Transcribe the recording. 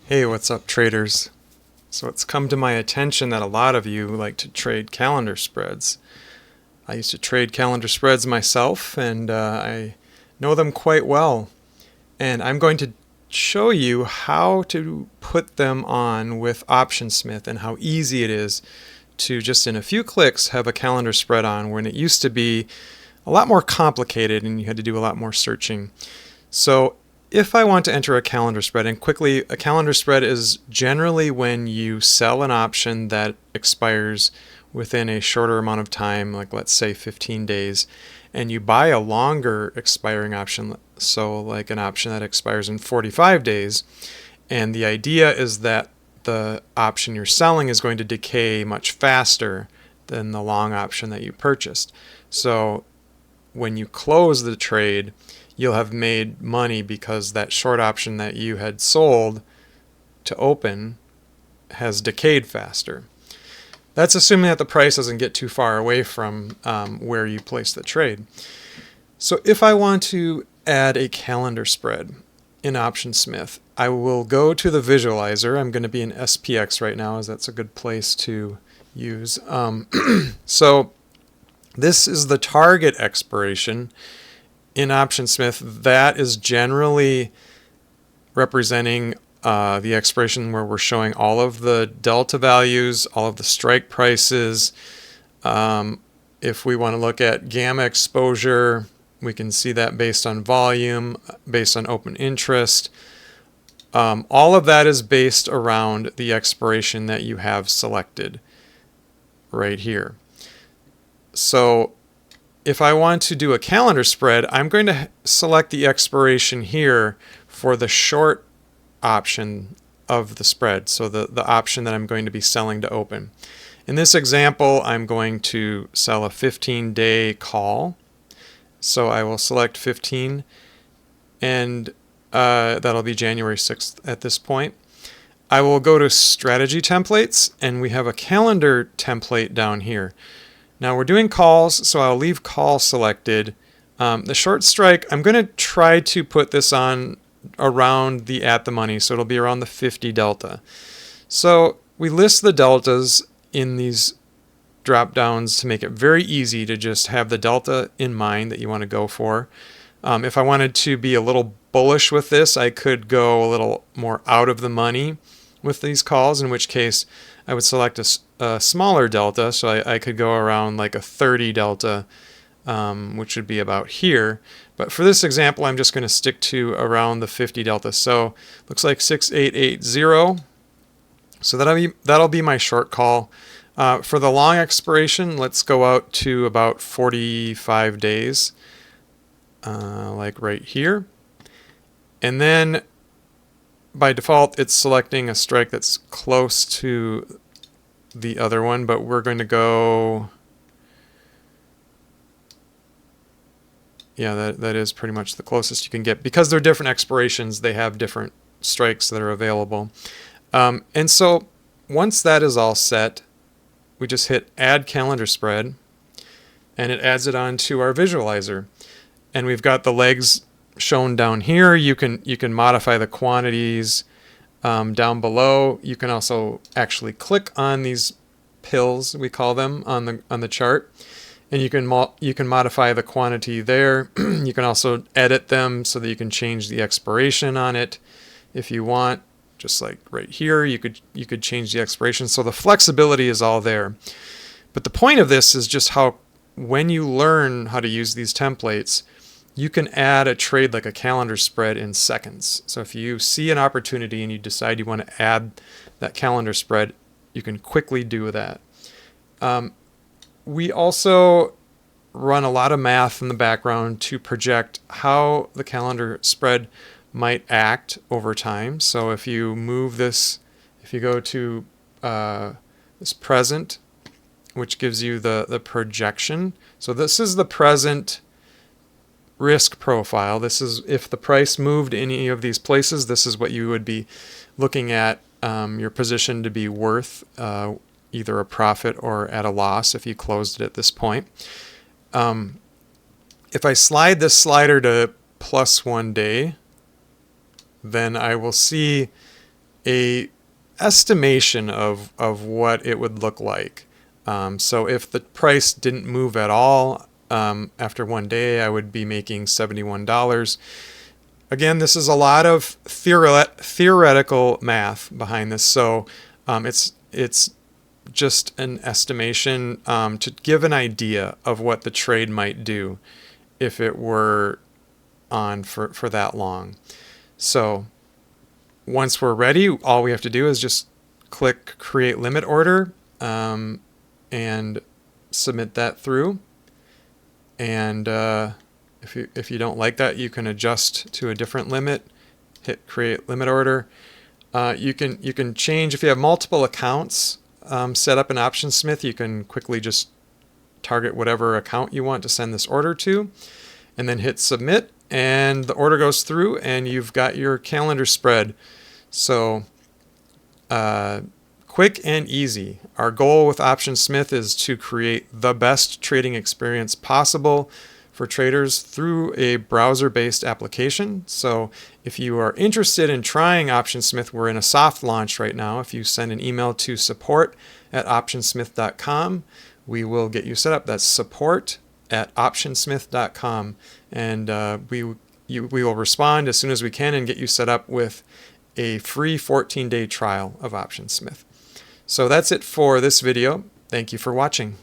Hey, what's up, traders? So it's come to my attention that a lot of you like to trade calendar spreads. I used to trade calendar spreads myself, and I know them quite well. And I'm going to show you how to put them on with Optionsmith and how easy it is to just in a few clicks have a calendar spread on when it used to be a lot more complicated and you had to do a lot more searching. So if I want to enter a calendar spread, and quickly, a calendar spread is generally when you sell an option that expires within a shorter amount of time, like let's say 15 days, and you buy a longer expiring option, so like an option that expires in 45 days, and the idea is that the option you're selling is going to decay much faster than the long option that you purchased. So when you close the trade, you'll have made money because that short option that you had sold to open has decayed faster. That's assuming that the price doesn't get too far away from where you place the trade. So if I want to add a calendar spread in Optionsmith, I will go to the visualizer. I'm going to be in SPX right now, as that's a good place to use. So this is the target expiration. In Optionsmith, that is generally representing the expiration where we're showing all of the delta values, all of the strike prices. If we want to look at gamma exposure, we can see that based on volume, based on open interest. All of that is based around the expiration that you have selected right here. So if I want to do a calendar spread, I'm going to select the expiration here for the short option of the spread, so the option that I'm going to be selling to open. In this example, I'm going to sell a 15-day call. So I will select 15, and that'll be January 6th at this point. I will go to strategy templates, and we have a calendar template down here. Now we're doing calls, so I'll leave call selected. The short strike, I'm going to try to put this on around the at the money, so it'll be around the 50 delta. So we list the deltas in these drop downs to make it very easy to just have the delta in mind that you want to go for. If I wanted to be a little bullish with this, I could go a little more out of the money with these calls, in which case I would select a smaller delta, so I could go around like a 30 delta, which would be about here. But for this example, I'm just going to stick to around the 50 delta. So looks like 6880. So that'll be my short call. For the long expiration, let's go out to about 45 days, like right here. And then by default, it's selecting a strike that's close to the other one, but we're going to go, yeah, that is pretty much the closest you can get. Because they're different expirations, they have different strikes that are available. And so once that is all set, we just hit add calendar spread, and it adds it onto our visualizer. And we've got the legs shown down here. You can modify the quantities down below. You can also actually click on these pills, we call them, on the chart, and you can modify the quantity there. You can also edit them so that you can change the expiration on it if you want. Just like right here, you could change the expiration. So the flexibility is all there. But the point of this is just how when you learn how to use these templates, you can add a trade like a calendar spread in seconds. So if you see an opportunity and you decide you want to add that calendar spread, you can quickly do that. We also run a lot of math in the background to project how the calendar spread might act over time. So if you move this, if you go to this present, which gives you the projection. So this is the present risk profile. This is if the price moved any of these places, this is what you would be looking at your position to be worth, either a profit or at a loss if you closed it at this point. If I slide this slider to +1 day, then I will see a estimation of what it would look like. So if the price didn't move at all after one day, I would be making $71. Again, this is a lot of theoretical math behind this, so it's just an estimation to give an idea of what the trade might do if it were on for that long. So once we're ready, all we have to do is just click Create Limit Order and submit that through. And if you don't like that, you can adjust to a different limit. Hit Create Limit Order. You can change if you have multiple accounts set up in Optionsmith. You can quickly just target whatever account you want to send this order to, and then hit Submit, and the order goes through, and you've got your calendar spread. So quick and easy. Our goal with Optionsmith is to create the best trading experience possible for traders through a browser-based application. So if you are interested in trying Optionsmith, we're in a soft launch right now. If you send an email to support@optionsmith.com, we will get you set up. That's support@optionsmith.com, and we will respond as soon as we can and get you set up with a free 14-day trial of Optionsmith. So that's it for this video. Thank you for watching.